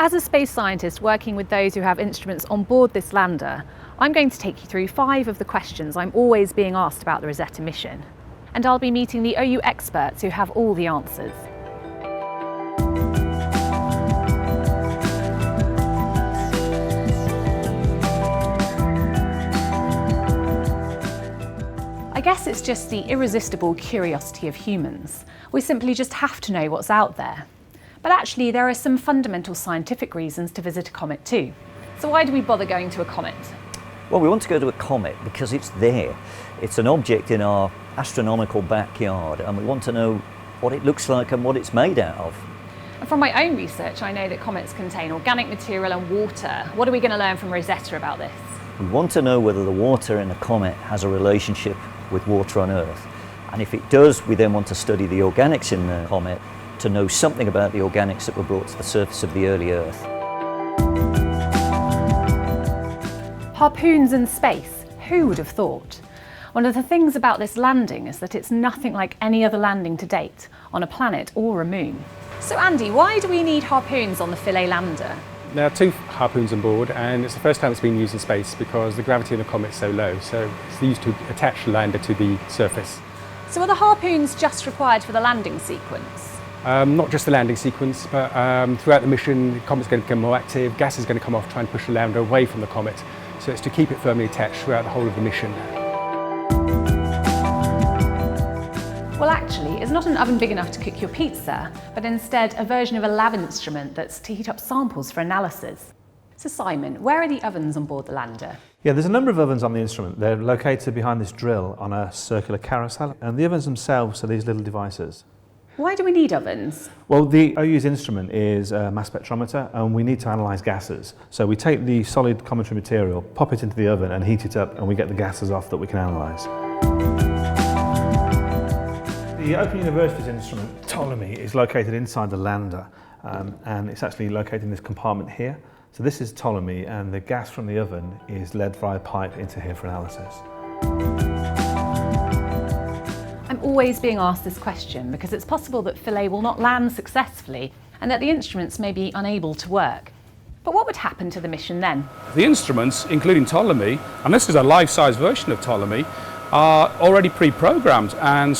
As a space scientist working with those who have instruments on board this lander, I'm going to take you through 5 of the questions I'm always being asked about the Rosetta mission. And I'll be meeting the OU experts who have all the answers. I guess it's just the irresistible curiosity of humans. We simply just have to know what's out there. But actually, there are some fundamental scientific reasons to visit a comet too. So why do we bother going to a comet? Well, we want to go to a comet because it's there. It's an object in our astronomical backyard, and we want to know what it looks like and what it's made out of. And from my own research, I know that comets contain organic material and water. What are we going to learn from Rosetta about this? We want to know whether the water in a comet has a relationship with water on Earth. And if it does, we then want to study the organics in the comet to know something about the organics that were brought to the surface of the early Earth. Harpoons in space, who would have thought? One of the things about this landing is that it's nothing like any other landing to date, on a planet or a moon. So Andy, why do we need harpoons on the Philae lander? There are 2 harpoons on board, and it's the first time it's been used in space because the gravity of the comet is so low, so it's used to attach the lander to the surface. So are the harpoons just required for the landing sequence? Not just the landing sequence, but throughout the mission, the comet's going to become more active, gas is going to come off, trying to push the lander away from the comet. So it's to keep it firmly attached throughout the whole of the mission. Well, actually, it's not an oven big enough to cook your pizza, but instead a version of a lab instrument that's to heat up samples for analysis. So Simon, where are the ovens on board the lander? Yeah, there's a number of ovens on the instrument. They're located behind this drill on a circular carousel, and the ovens themselves are these little devices. Why do we need ovens? Well, the OU's instrument is a mass spectrometer, and we need to analyse gases. So we take the solid cometary material, pop it into the oven and heat it up, and we get the gases off that we can analyse. The Open University's instrument, Ptolemy, is located inside the lander, and it's actually located in this compartment here. So this is Ptolemy, and the gas from the oven is led via pipe into here for analysis. I'm always being asked this question because it's possible that Philae will not land successfully and that the instruments may be unable to work. But what would happen to the mission then? The instruments, including Ptolemy, and this is a life-size version of Ptolemy, are already pre-programmed, and